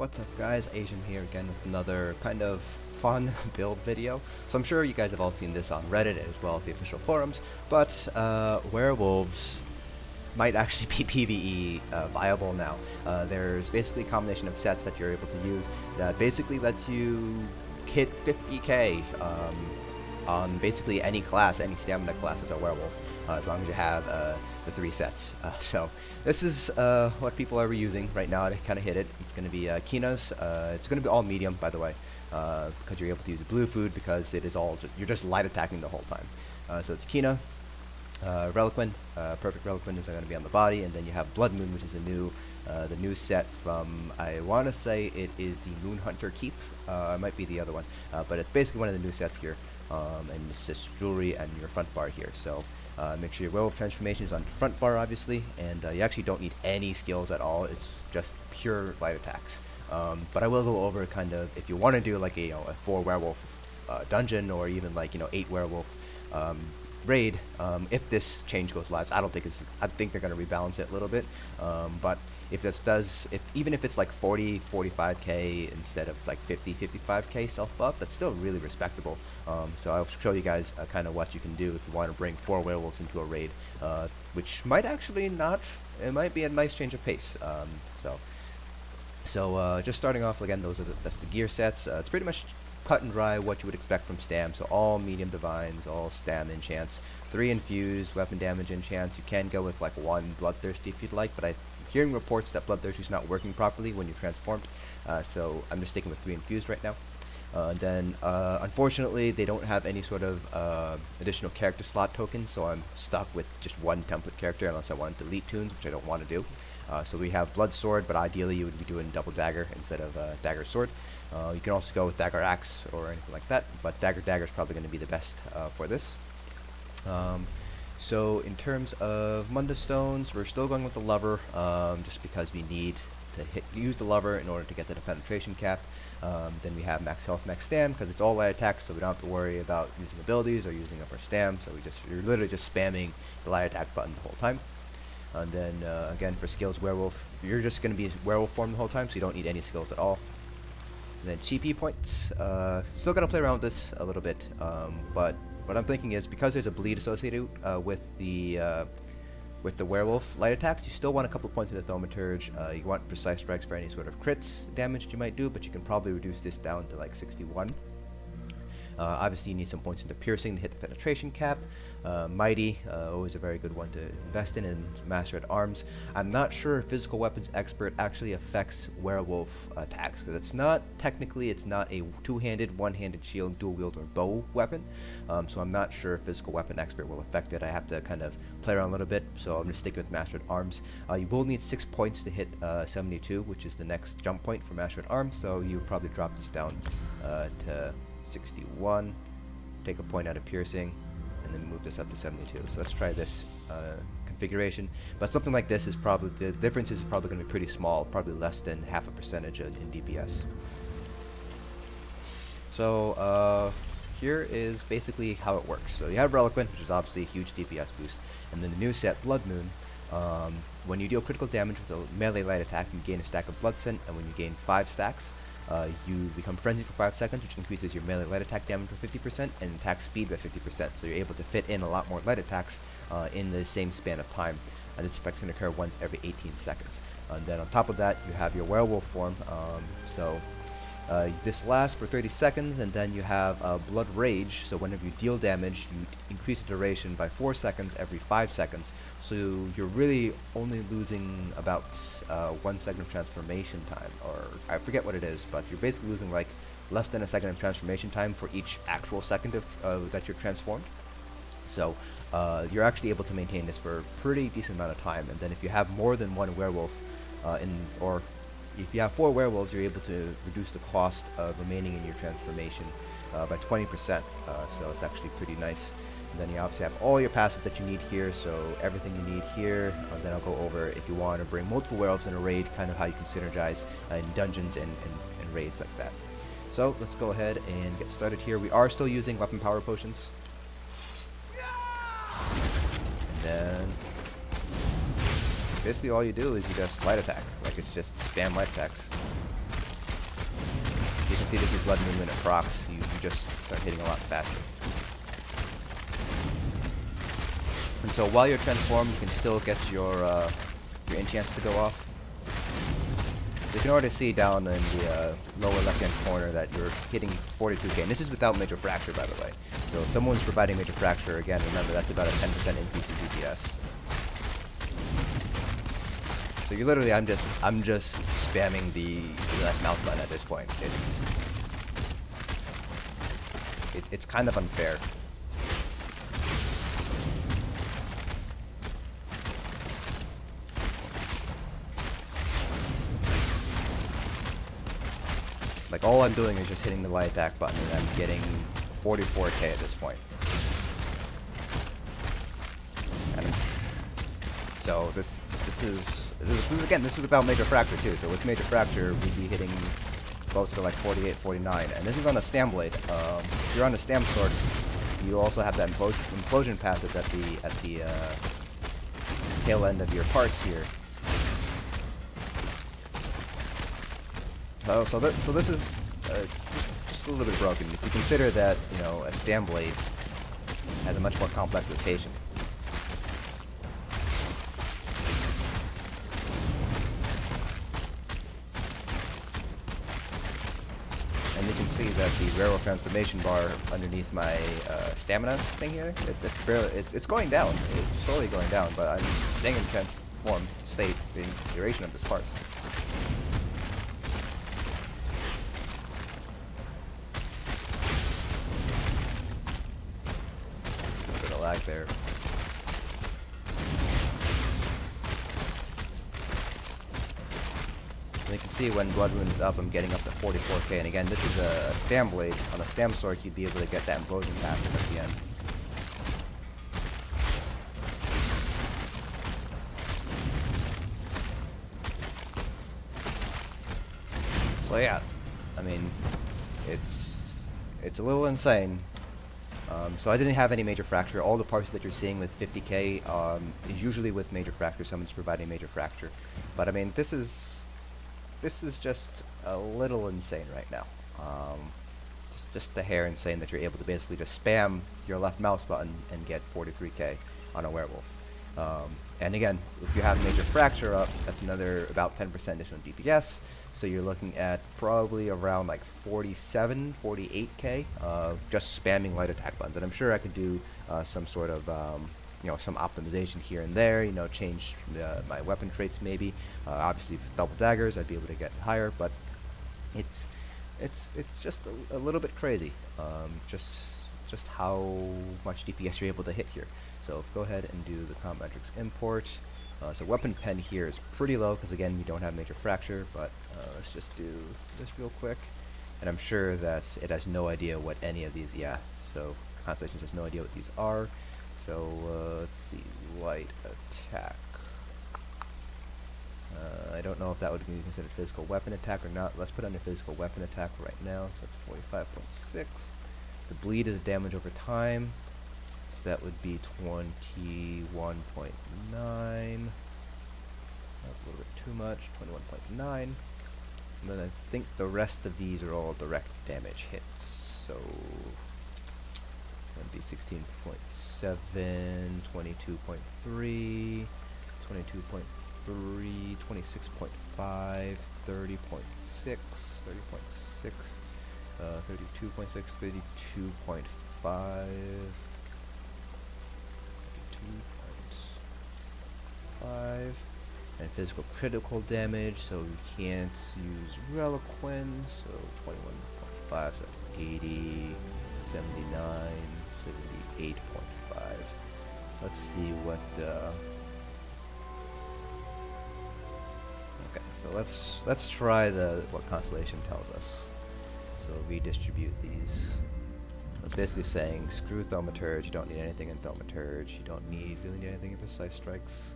What's up guys, Asian here again with another kind of fun build video. So I'm sure you guys have all seen this on Reddit as well as the official forums, but werewolves might actually be PvE viable now. There's basically a combination of sets that you're able to use that basically lets you hit 50k on basically any class, any stamina class as a werewolf, as long as you have the 3 sets. So this is what people are reusing right now to kind of hit it. It's going to be Kina's. It's going to be all medium, by the way, because you're able to use blue food because it is all you're just light attacking the whole time. So it's Kina, Relequen, Perfect Relequen is going to be on the body, and then you have Blood Moon, which is the new set from, I want to say it is the Moonhunter Keep. It might be the other one, but it's basically one of the new sets here. And it's just jewelry and your front bar here. So make sure your werewolf transformation is on the front bar, obviously, and you actually don't need any skills at all. It's just pure light attacks. But I will go over kind of if you want to do like a 4 werewolf dungeon, or even like 8 werewolf raid. If this change goes live, I think they're going to rebalance it a little bit. But if this does, even if it's like 40, 45k instead of like 50, 55k self buff, that's still really respectable. So I'll show you guys kind of what you can do if you want to bring 4 werewolves into a raid, which might actually not. It might be a nice change of pace. So just starting off again, that's the gear sets. It's pretty much cut and dry what you would expect from Stam. So all medium divines, all Stam enchants, 3 infused, weapon damage enchants. You can go with like 1 bloodthirsty if you'd like, but I'm hearing reports that bloodthirsty is not working properly when you're transformed. So I'm just sticking with 3 infused right now. Then unfortunately they don't have any sort of additional character slot tokens, so I'm stuck with just 1 template character unless I want to delete tunes, which I don't want to do. So we have Blood Sword, but ideally you would be doing double dagger instead of dagger sword. You can also go with dagger axe or anything like that, but dagger is probably going to be the best for this. So in terms of Mundus stones, we're still going with the lover, just because we need to use the lover in order to get to the penetration cap. Then we have max health, max stam, because it's all light attacks, so we don't have to worry about using abilities or using up our stam. So you're literally just spamming the light attack button the whole time. And then again, for skills, werewolf, you're just going to be werewolf form the whole time, so you don't need any skills at all. And then CP points, still going to play around with this a little bit, but what I'm thinking is because there's a bleed associated with the werewolf light attacks, you still want a couple points in the thaumaturge. You want precise strikes for any sort of crits damage you might do, but you can probably reduce this down to like 61. Obviously you need some points into piercing to hit the penetration cap. Mighty, always a very good one to invest in, and Master at Arms. I'm not sure if Physical Weapons Expert actually affects werewolf attacks, because it's not a two-handed, one-handed shield, dual wield, or bow weapon. So I'm not sure if Physical Weapon Expert will affect it. I have to kind of play around a little bit, so I'm just sticking with Master at Arms. You will need 6 points to hit 72, which is the next jump point for Master at Arms, so you would probably drop this down to 61, take a point out of piercing, and then move this up to 72. So let's try this configuration. But something like this is probably, the difference is probably going to be pretty small, probably less than half a percentage in DPS. So here is basically how it works. So you have Relequen, which is obviously a huge DPS boost, and then the new set, Blood Moon. When you deal critical damage with a melee light attack, you gain a stack of Blood Scent, and when you gain 5 stacks, you become frenzied for 5 seconds, which increases your melee light attack damage by 50% and attack speed by 50%. So you're able to fit in a lot more light attacks in the same span of time. And this effect can occur once every 18 seconds. And then on top of that, you have your werewolf form. This lasts for 30 seconds, and then you have Blood Rage. So whenever you deal damage, you increase the duration by 4 seconds every 5 seconds. So you're really only losing about 1 second of transformation time, or I forget what it is, but you're basically losing like less than a second of transformation time for each actual second of that you're transformed. So you're actually able to maintain this for a pretty decent amount of time. And then if you have more than 1 werewolf or if you have 4 werewolves, you're able to reduce the cost of remaining in your transformation by 20%. So it's actually pretty nice. And then you obviously have all your passive that you need here, so everything you need here. And then I'll go over, if you want to bring multiple werewolves in a raid, kind of how you can synergize in dungeons and raids like that. So let's go ahead and get started here. We are still using weapon power potions. And then basically all you do is you just light attack. Like, it's just spam light attacks. you can see this is Blood Moon when it procs, you just start hitting a lot faster. And so while you're transformed, you can still get your enchants to go off. So you can already see down in the lower left-hand corner that you're hitting 42k. And this is without Major Fracture, by the way. So if someone's providing Major Fracture, again, remember that's about a 10% increase in DPS. So you literally, I'm just spamming the left mouse button at this point. It's kind of unfair. Like all I'm doing is just hitting the light attack button, and I'm getting 44k at this point. And so this is again, this is without Major Fracture too. So with Major Fracture, we'd be hitting closer to like 48, 49. And this is on a Stam Blade. If you're on a Stam Sword, you also have that Implosion passive at the tail end of your parts here. So this is just a little bit broken. If you consider that, you know, a Stam Blade has a much more complex rotation. And you can see that the Werewolf transformation bar underneath my stamina thing here, it's going down. It's slowly going down, but I'm staying in transformed state the duration of this part. Lag there. And you can see when Blood Moon is up, I'm getting up to 44k. And again, this is a Stam Blade. On a Stam Sword, you'd be able to get that Implosion passive at the end. So yeah, I mean, it's a little insane. So I didn't have any Major Fracture. All the parts that you're seeing with 50k is usually with Major Fracture. Someone's providing Major Fracture. But I mean, this is just a little insane right now. Just the hair insane that you're able to basically just spam your left mouse button and get 43k on a Werewolf. And again, if you have Major Fracture up, that's another about 10% additional DPS. So you're looking at probably around like 47, 48k just spamming light attack buttons. And I'm sure I could do some sort of you know, some optimization here and there. You know, change my weapon traits maybe. Obviously, with double daggers, I'd be able to get higher. But it's just a little bit crazy. Just how much DPS you're able to hit here. So go ahead and do the combat metrics import. So weapon pen here is pretty low because again, we don't have Major Fracture, but let's just do this real quick. And I'm sure that it has no idea what any of these, yeah, so Constellations has no idea what these are. So let's see, light attack. I don't know if that would be considered physical weapon attack or not. Let's put under physical weapon attack right now, so that's 45.6. The bleed is damage over time. That would be 21.9. A little bit too much. 21.9. And then I think the rest of these are all direct damage hits. So that'd be 16.7, 22.3, 22.3, 26.5, 30.6, 30.6, 32.6, 32.5. 2.5 and physical critical damage, so we can't use Relequen, so 21.5, so that's 80, 79, 78.5. So let's see what okay, so let's try what Constellation tells us. So redistribute these. It's basically saying, screw Thaumaturge, you don't need anything in Thaumaturge, you don't really need anything in Precise Strikes.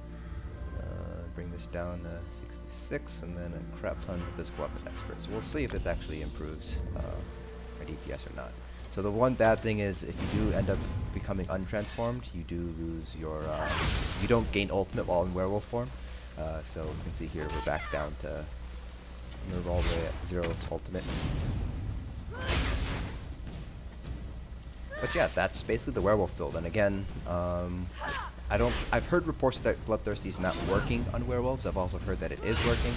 Bring this down to 66, and then a crap ton of Physical Weapon Expert. So we'll see if this actually improves our DPS or not. So the one bad thing is, if you do end up becoming untransformed, you do lose your, you don't gain ultimate while in werewolf form. So you can see here, we're back down to, we're all the way at 0 ultimate. But yeah, that's basically the werewolf build. And again, I've heard reports that Bloodthirsty is not working on werewolves. I've also heard that it is working.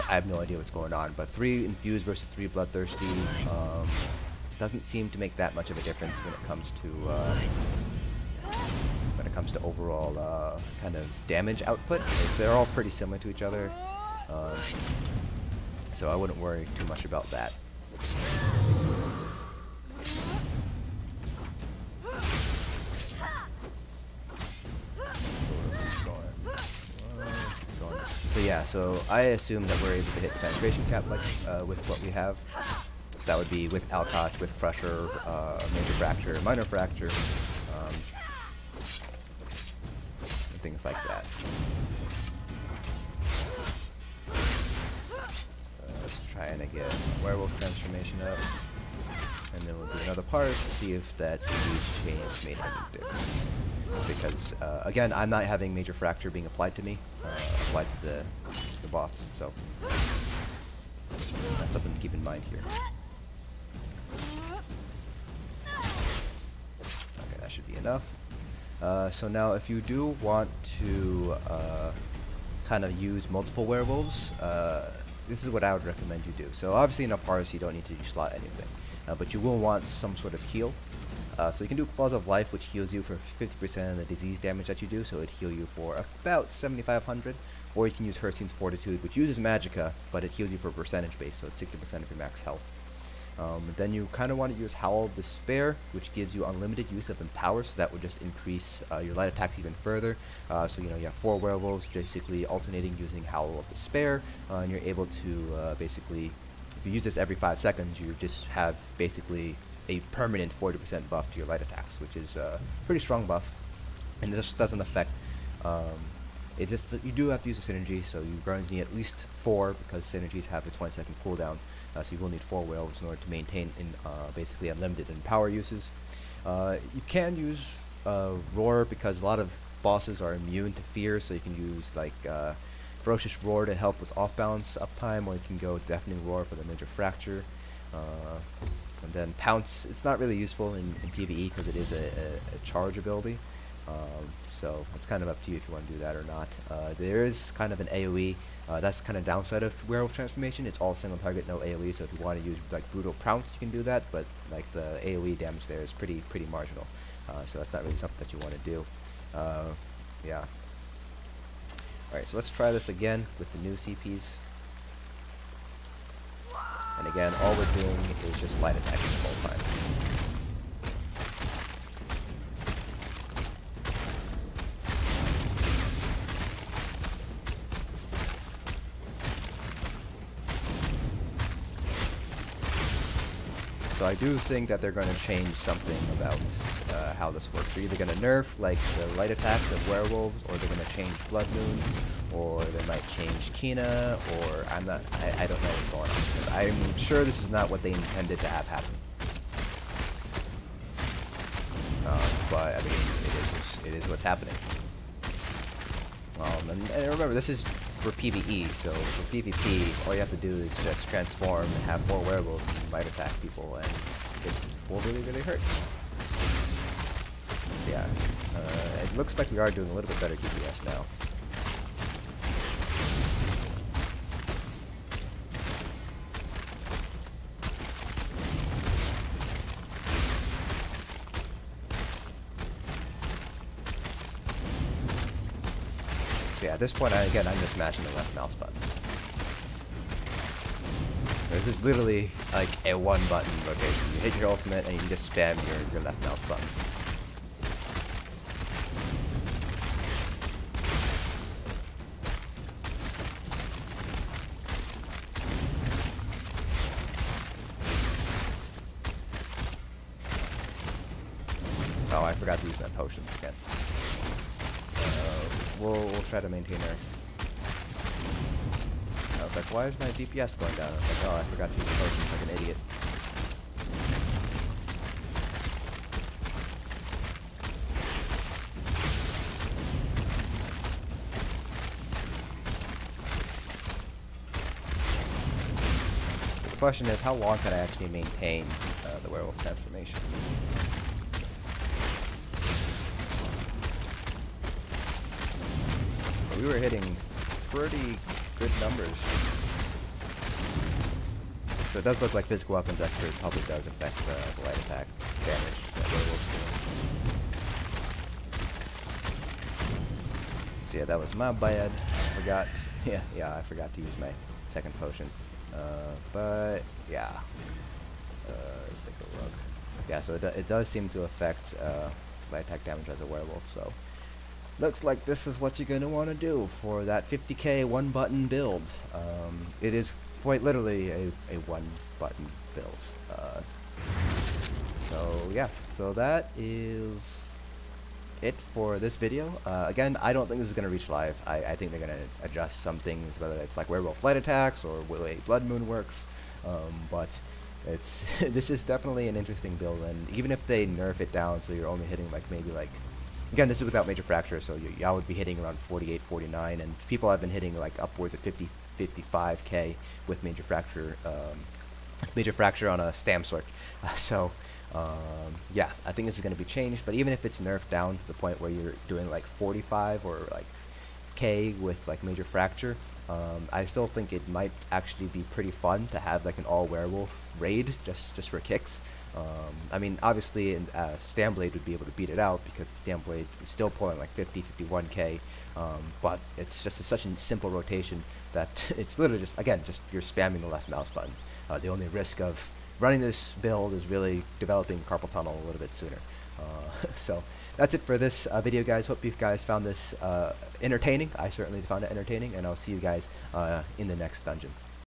I have no idea what's going on. But 3 infused versus 3 bloodthirsty doesn't seem to make that much of a difference when it comes to overall kind of damage output. They're all pretty similar to each other, so I wouldn't worry too much about that. So yeah, so I assume that we're able to hit the penetration cap like with what we have. So that would be with Alcott, with pressure, major fracture, minor fracture, and things like that. Let's try and get werewolf transformation up, and then we'll do another parse to see if that CG change made any difference. Because again, I'm not having major fracture being applied to me, applied to the boss, so that's something to keep in mind here. Okay, that should be enough. So now, if you do want to kind of use multiple werewolves, this is what I would recommend you do. So obviously in a parse you don't need to slot anything, but you will want some sort of heal. So you can do Claws of Life, which heals you for 50% of the disease damage that you do, so it heal you for about 7,500. Or you can use Hercine's Fortitude, which uses Magicka, but it heals you for a percentage base, so it's 60% of your max health. Then you kind of want to use Howl of Despair, which gives you unlimited use of Empower, so that would just increase your light attacks even further. So you have 4 werewolves basically alternating using Howl of Despair, and you're able to basically, if you use this every 5 seconds, you just have basically a permanent 40% buff to your light attacks, which is a pretty strong buff, and this doesn't affect. It just you do have to use a synergy, so you're going to need at least 4 because synergies have a 20-second cooldown. So you will need 4 werewolves in order to maintain basically unlimited in power uses. You can use Roar because a lot of bosses are immune to fear, so you can use like Ferocious Roar to help with off balance uptime, or you can go Deafening Roar for the major fracture. And then Pounce, it's not really useful in PvE because it is a charge ability. So it's kind of up to you if you want to do that or not. There is kind of an AoE. That's kind of downside of Werewolf Transformation. It's all single target, no AoE. So if you want to use like Brutal Pounce, you can do that. But like the AoE damage there is pretty marginal. So that's not really something that you want to do. Yeah. Alright, so let's try this again with the new CPs. And again, all we're doing is just light attacking the whole time. So I do think that they're going to change something about how this works. They're either going to nerf like the light attacks of werewolves, or they're going to change Blood Moon, or they might change Kina, or I don't know what's going on. I'm sure this is not what they intended to have happen. But I mean, it is what's happening. And remember, this is for PvE, so for PvP, all you have to do is just transform and have 4 werewolves and light attack people, and it will really hurt. So yeah, it looks like we are doing a little bit better DPS now. Yeah, at this point, I'm just mashing the left mouse button. This is literally like a 1-button rotation. You hit your ultimate and you can just spam your left mouse button. Oh, I forgot to use my potions again. We'll try to maintain her. I was like, why is my DPS going down? I was like, oh, I forgot to use the potions like an idiot. question is, how long can I actually maintain the werewolf transformation? But we were hitting pretty good numbers. So it does look like physical weapons extra probably does affect the light attack damage that werewolves do. So yeah, that was my bad. I forgot. Yeah, I forgot to use my second potion. But yeah, let's take a look. Yeah, so it does seem to affect light attack damage as a werewolf. So looks like this is what you're gonna want to do for that 50k one button build. It is quite literally a one button build. So yeah, so that is it for this video. Again, I don't think this is going to reach live. I think they're going to adjust some things, whether it's like werewolf light attacks or the way blood moon works. But it's this is definitely an interesting build, and even if they nerf it down so you're only hitting like maybe like, again, this is without major fracture, so y'all would be hitting around 48, 49, and people have been hitting like upwards of 50, 55k with major fracture on a stam sorc. Yeah, I think this is going to be changed, but even if it's nerfed down to the point where you're doing like 45 or like k with like major fracture, I still think it might actually be pretty fun to have like an all werewolf raid just for kicks. I mean, obviously Stamblade would be able to beat it out because Stamblade is still pulling like 50, 51k, but it's just such a simple rotation that it's literally just, again, just you're spamming the left mouse button. The only risk of running this build is really developing carpal tunnel a little bit sooner. So that's it for this video, guys. Hope you guys found this entertaining. I certainly found it entertaining, and I'll see you guys in the next dungeon.